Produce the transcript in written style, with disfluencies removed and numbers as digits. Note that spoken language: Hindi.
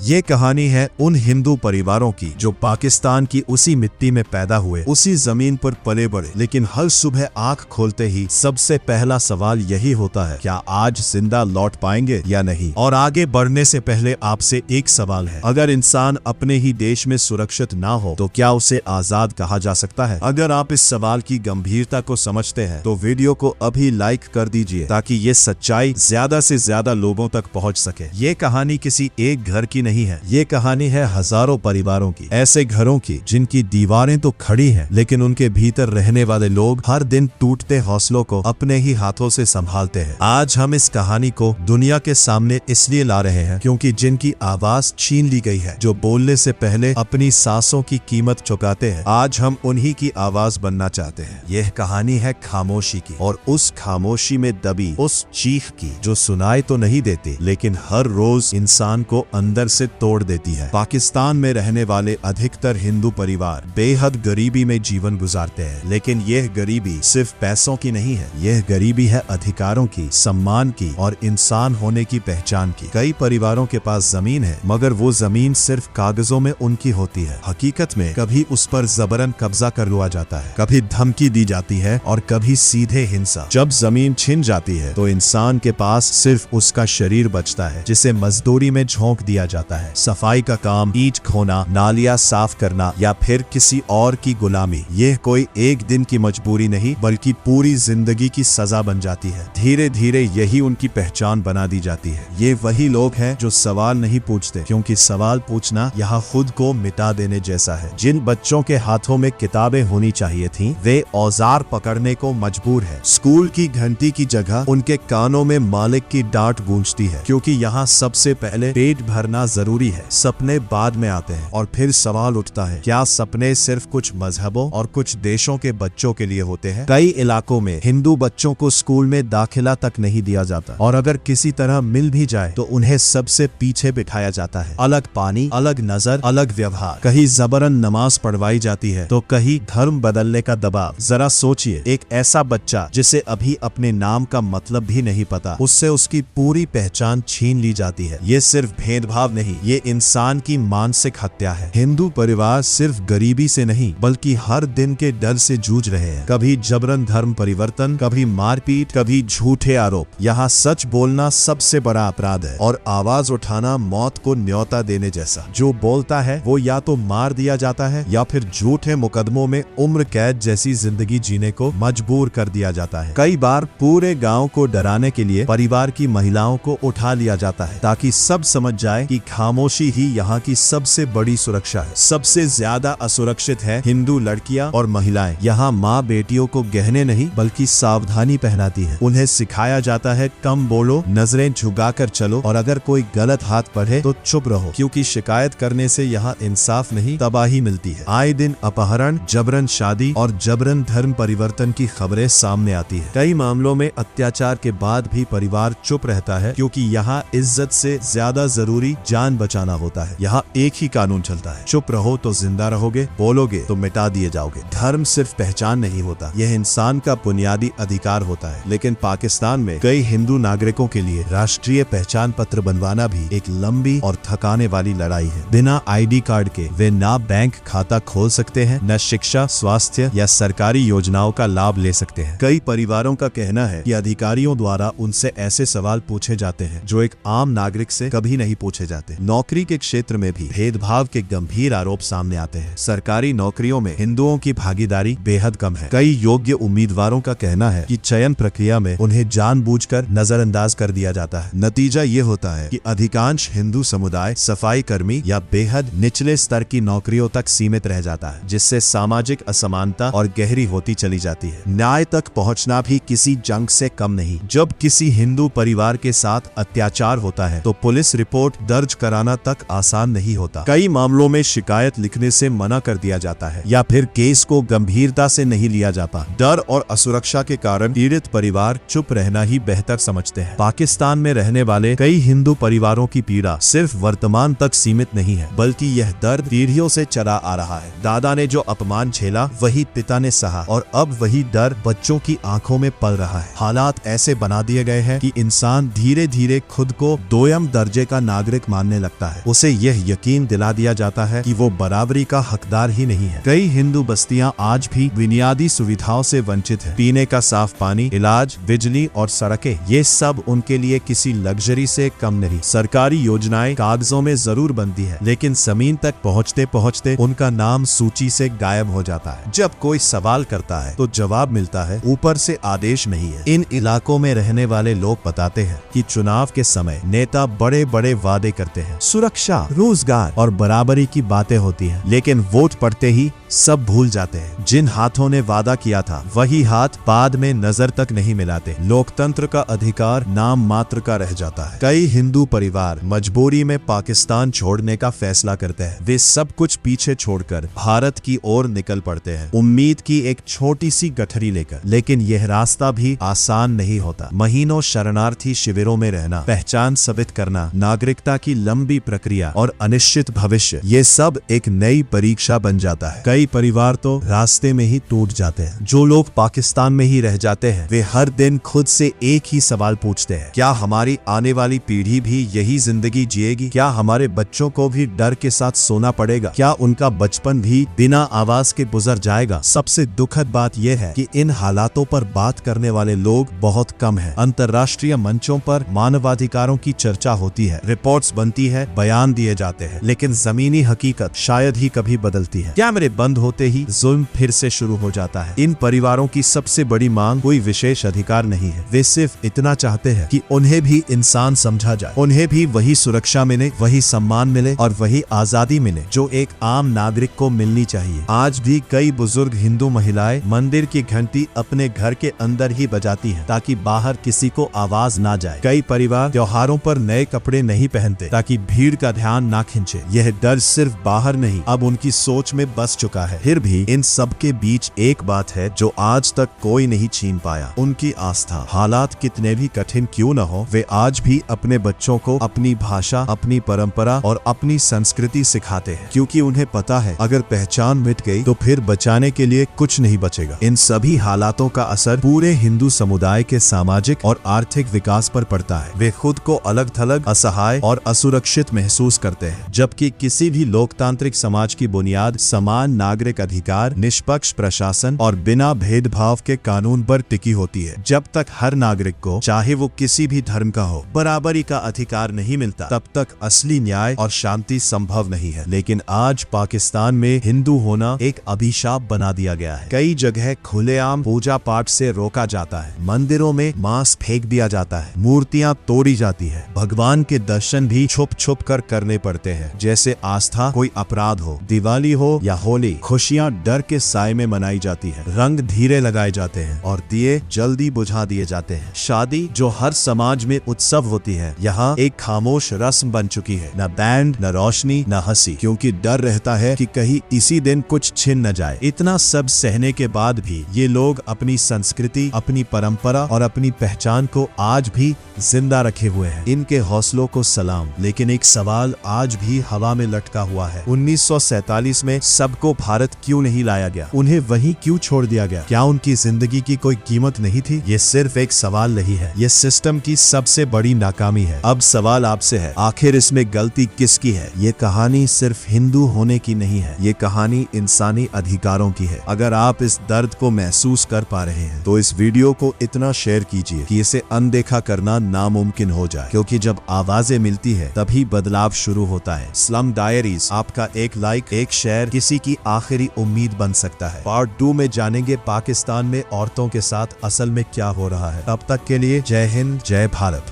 ये कहानी है उन हिंदू परिवारों की जो पाकिस्तान की उसी मिट्टी में पैदा हुए, उसी जमीन पर पले बड़े, लेकिन हर सुबह आंख खोलते ही सबसे पहला सवाल यही होता है, क्या आज जिंदा लौट पाएंगे या नहीं। और आगे बढ़ने से पहले आपसे एक सवाल है, अगर इंसान अपने ही देश में सुरक्षित ना हो तो क्या उसे आजाद कहा जा सकता है? अगर आप इस सवाल की गंभीरता को समझते हैं तो वीडियो को अभी लाइक कर दीजिए ताकि ये सच्चाई ज्यादा से ज्यादा लोगों तक पहुंच सके। ये कहानी किसी एक घर की नहीं है, ये कहानी है हजारों परिवारों की, ऐसे घरों की जिनकी दीवारें तो खड़ी हैं लेकिन उनके भीतर रहने वाले लोग हर दिन टूटते हौसलों को अपने ही हाथों से संभालते हैं। आज हम इस कहानी को दुनिया के सामने इसलिए ला रहे हैं क्योंकि जिनकी आवाज छीन ली गई है, जो बोलने से पहले अपनी सांसों की कीमत चुकाते हैं, आज हम उन्हीं की आवाज बनना चाहते हैं। यह कहानी है खामोशी की, और उस खामोशी में दबी उस चीख की जो सुनाई तो नहीं देती लेकिन हर रोज इंसान को अंदर से तोड़ देती है। पाकिस्तान में रहने वाले अधिकतर हिंदू परिवार बेहद गरीबी में जीवन गुजारते हैं, लेकिन यह गरीबी सिर्फ पैसों की नहीं है, यह गरीबी है अधिकारों की, सम्मान की और इंसान होने की पहचान की। कई परिवारों के पास जमीन है मगर वो जमीन सिर्फ कागजों में उनकी होती है, हकीकत में कभी उस पर जबरन कब्जा कर लिया जाता है, कभी धमकी दी जाती है और कभी सीधे हिंसा। जब जमीन छिन जाती है तो इंसान के पास सिर्फ उसका शरीर बचता है जिसे मजदूरी में झोंक दिया जाता है। सफाई का काम, ईंट खोना, नालियां साफ करना या फिर किसी और की गुलामी, यह कोई एक दिन की मजबूरी नहीं बल्कि पूरी जिंदगी की सजा बन जाती है। धीरे धीरे यही उनकी पहचान बना दी जाती है। ये वही लोग हैं जो सवाल नहीं पूछते क्योंकि सवाल पूछना यहाँ खुद को मिटा देने जैसा है। जिन बच्चों के हाथों में किताबें होनी चाहिए थीं, वे औजार पकड़ने को मजबूर है। स्कूल की घंटी की जगह उनके कानों में मालिक की डांट गूंजती है क्योंकि यहाँ सबसे पहले पेट भरना जरूरी है, सपने बाद में आते हैं। और फिर सवाल उठता है, क्या सपने सिर्फ कुछ मजहबों और कुछ देशों के बच्चों के लिए होते हैं? कई इलाकों में हिंदू बच्चों को स्कूल में दाखिला तक नहीं दिया जाता, और अगर किसी तरह मिल भी जाए तो उन्हें सबसे पीछे बिठाया जाता है। अलग पानी, अलग नजर, अलग व्यवहार। कहीं जबरन नमाज पढ़वाई जाती है तो कहीं धर्म बदलने का दबाव। जरा सोचिए, एक ऐसा बच्चा जिसे अभी अपने नाम का मतलब भी नहीं पता, उससे उसकी पूरी पहचान छीन ली जाती है। ये सिर्फ भेदभाव नहीं, ये इंसान की मानसिक हत्या है। हिंदू परिवार सिर्फ गरीबी से नहीं बल्कि हर दिन के डर से जूझ रहे हैं। कभी जबरन धर्म परिवर्तन, कभी मारपीट, कभी झूठे आरोप। यहाँ सच बोलना सबसे बड़ा अपराध है और आवाज उठाना मौत को न्योता देने जैसा। जो बोलता है वो या तो मार दिया जाता है या फिर झूठे मुकदमों में उम्र कैद जैसी जिंदगी जीने को मजबूर कर दिया जाता है। कई बार पूरे गांव को डराने के लिए परिवार की महिलाओं को उठा लिया जाता है ताकि सब समझ जाए कि खामोशी ही यहाँ की सबसे बड़ी सुरक्षा है। सबसे ज्यादा असुरक्षित है हिंदू लड़कियां और महिलाएं। यहाँ माँ बेटियों को गहने नहीं बल्कि सावधानी पहनाती है। उन्हें सिखाया जाता है, कम बोलो, नजरें झुकाकर चलो, और अगर कोई गलत हाथ पढ़े तो चुप रहो, क्योंकि शिकायत करने से यहाँ इंसाफ नहीं तबाही मिलती है। आए दिन अपहरण, जबरन शादी और जबरन धर्म परिवर्तन की खबरें सामने आती है। कई मामलों में अत्याचार के बाद भी परिवार चुप रहता है क्योंकि यहाँ इज्जत से ज्यादा जरूरी जान बचाना होता है। यहाँ एक ही कानून चलता है, चुप रहो तो जिंदा रहोगे, बोलोगे तो मिटा दिए जाओगे। धर्म सिर्फ पहचान नहीं होता, यह इंसान का बुनियादी अधिकार होता है। लेकिन पाकिस्तान में कई हिंदू नागरिकों के लिए राष्ट्रीय पहचान पत्र बनवाना भी एक लंबी और थकाने वाली लड़ाई है। बिना ID कार्ड के वे ना बैंक खाता खोल सकते हैं, न शिक्षा, स्वास्थ्य या सरकारी योजनाओं का लाभ ले सकते हैं। कई परिवारों का कहना है कि अधिकारियों द्वारा उनसे ऐसे सवाल पूछे जाते हैं जो एक आम नागरिक से कभी नहीं पूछे जाते। नौकरी के क्षेत्र में भी भेदभाव के गंभीर आरोप सामने आते हैं। सरकारी नौकरियों में हिंदुओं की भागीदारी बेहद कम है। कई योग्य उम्मीदवारों का कहना है कि चयन प्रक्रिया में उन्हें जानबूझकर नजरअंदाज कर दिया जाता है। नतीजा ये होता है कि अधिकांश हिंदू समुदाय सफाई कर्मी या बेहद निचले स्तर की नौकरियों तक सीमित रह जाता है, जिससे सामाजिक असमानता और गहरी होती चली जाती है। न्याय तक पहुंचना भी किसी जंग से कम नहीं। जब किसी हिंदू परिवार के साथ अत्याचार होता है तो पुलिस रिपोर्ट दर्ज कराना तक आसान नहीं होता। कई मामलों में शिकायत लिखने से मना कर दिया जाता है या फिर केस को गंभीरता से नहीं लिया जाता। डर और असुरक्षा के कारण पीड़ित परिवार चुप रहना ही बेहतर समझते हैं। पाकिस्तान में रहने वाले कई हिंदू परिवारों की पीड़ा सिर्फ वर्तमान तक सीमित नहीं है बल्कि यह दर्द पीढ़ियों से चला आ रहा है। दादा ने जो अपमान झेला वही पिता ने सहा, और अब वही डर बच्चों की आंखों में पल रहा है। हालात ऐसे बना दिए गए हैं कि इंसान धीरे धीरे खुद को दोयम दर्जे का नागरिक मानने करने लगता है। उसे यह यकीन दिला दिया जाता है कि वो बराबरी का हकदार ही नहीं है। कई हिंदू बस्तियां आज भी बुनियादी सुविधाओं से वंचित है। पीने का साफ पानी, इलाज, बिजली और सड़कें, ये सब उनके लिए किसी लग्जरी से कम नहीं। सरकारी योजनाएं कागजों में जरूर बनती है, लेकिन जमीन तक पहुंचते पहुंचते उनका नाम सूची से गायब हो जाता है। जब कोई सवाल करता है तो जवाब मिलता है ऊपर से आदेश नहीं है। इन इलाकों में रहने वाले लोग बताते हैं कि चुनाव के समय नेता बड़े बड़े वादे करते हैं, सुरक्षा, रोजगार और बराबरी की बातें होती हैं, लेकिन वोट पड़ते ही सब भूल जाते हैं। जिन हाथों ने वादा किया था वही हाथ बाद में नजर तक नहीं मिलाते। लोकतंत्र का अधिकार नाम मात्र का रह जाता है। कई हिंदू परिवार मजबूरी में पाकिस्तान छोड़ने का फैसला करते हैं। वे सब कुछ पीछे छोड़कर भारत की ओर निकल पड़ते हैं, उम्मीद की एक छोटी सी गठरी लेकर। लेकिन यह रास्ता भी आसान नहीं होता। महीनों शरणार्थी शिविरों में रहना, पहचान साबित करना, नागरिकता की लंबी प्रक्रिया और अनिश्चित भविष्य, ये सब एक नई परीक्षा बन जाता है। कई परिवार तो रास्ते में ही टूट जाते हैं। जो लोग पाकिस्तान में ही रह जाते हैं वे हर दिन खुद से एक ही सवाल पूछते हैं, क्या हमारी आने वाली पीढ़ी भी यही जिंदगी जिएगी? क्या हमारे बच्चों को भी डर के साथ सोना पड़ेगा? क्या उनका बचपन भी बिना आवाज के गुजर जाएगा? सबसे दुखद बात यह है कि इन हालातों पर बात करने वाले लोग बहुत कम हैं। अंतर्राष्ट्रीय मंचों पर मानवाधिकारों की चर्चा होती है, रिपोर्ट्स बनती है, बयान दिए जाते हैं, लेकिन जमीनी हकीकत शायद ही कभी बदलती है। कैमरे बंद होते ही जुल्म फिर से शुरू हो जाता है। इन परिवारों की सबसे बड़ी मांग कोई विशेष अधिकार नहीं है। वे सिर्फ इतना चाहते हैं कि उन्हें भी इंसान समझा जाए, उन्हें भी वही सुरक्षा मिले, वही सम्मान मिले और वही आजादी मिले जो एक आम नागरिक को मिलनी चाहिए। आज भी कई बुजुर्ग हिंदू महिलाएं मंदिर की घंटी अपने घर के अंदर ही बजाती हैं ताकि बाहर किसी को आवाज ना जाए। कई परिवार त्योहारों पर नए कपड़े नहीं पहनते ताकि भीड़ का ध्यान ना खिंचे। यह डर सिर्फ बाहर नहीं, अब उनकी सोच में बस चुका है। फिर भी इन सब के बीच एक बात है जो आज तक कोई नहीं छीन पाया, उनकी आस्था। हालात कितने भी कठिन क्यों न हो, वे आज भी अपने बच्चों को अपनी भाषा, अपनी परंपरा और अपनी संस्कृति सिखाते हैं, क्योंकि उन्हें पता है अगर पहचान मिट गई तो फिर बचाने के लिए कुछ नहीं बचेगा। इन सभी हालातों का असर पूरे हिंदू समुदाय के सामाजिक और आर्थिक विकास पर पड़ता है। वे खुद को अलग थलग, असहाय और असुरक्षित महसूस करते हैं, जबकि किसी भी लोकतांत्रिक समाज की बुनियाद समान नागरिक अधिकार, निष्पक्ष प्रशासन और बिना भेदभाव के कानून पर टिकी होती है। जब तक हर नागरिक को, चाहे वो किसी भी धर्म का हो, बराबरी का अधिकार नहीं मिलता, तब तक असली न्याय और शांति संभव नहीं है। लेकिन आज पाकिस्तान में हिंदू होना एक अभिशाप बना दिया गया है। कई जगह खुलेआम पूजा पाठ से रोका जाता है, मंदिरों में मांस फेंक दिया जाता है, मूर्तियां तोड़ी जाती है, भगवान के दर्शन भी छुप छुप कर करने पड़ते हैं, जैसे आस्था कोई अपराध हो। दिवाली हो या होली, खुशियां डर के साए में मनाई जाती है, रंग धीरे लगाए जाते हैं और दिए जल्दी बुझा दिए जाते हैं। शादी जो हर समाज में उत्सव होती है, यहाँ एक खामोश रस्म बन चुकी है। न बैंड, न रोशनी, न हंसी, क्योंकि डर रहता है कि कहीं इसी दिन कुछ छिन न जाए। इतना सब सहने के बाद भी ये लोग अपनी संस्कृति, अपनी परंपरा और अपनी पहचान को आज भी जिंदा रखे हुए हैं। इनके हौसलों को सलाम। लेकिन एक सवाल आज भी हवा में लटका हुआ है, 1947 में सबको भारत क्यों नहीं लाया गया? उन्हें वहीं क्यों छोड़ दिया गया? क्या उनकी जिंदगी की कोई कीमत नहीं थी? ये सिर्फ एक सवाल नहीं है, ये सिस्टम की सबसे बड़ी नाकामी है। अब सवाल आपसे है, आखिर इसमें गलती किसकी है? ये कहानी सिर्फ हिंदू होने की नहीं है, ये कहानी इंसानी अधिकारों की है। अगर आप इस दर्द को महसूस कर पा रहे हैं तो इस वीडियो को इतना शेयर कीजिए कि इसे अनदेखा करना नामुमकिन हो जाए, क्योंकि जब आवाजें मिलती है तभी बदलाव शुरू होता है। स्लम डायरीज, आपका एक लाइक, एक शेयर किसी की आखिरी उम्मीद बन सकता है। पार्ट 2 में जानेंगे पाकिस्तान में औरतों के साथ असल में क्या हो रहा है। तब तक के लिए जय हिंद, जय भारत।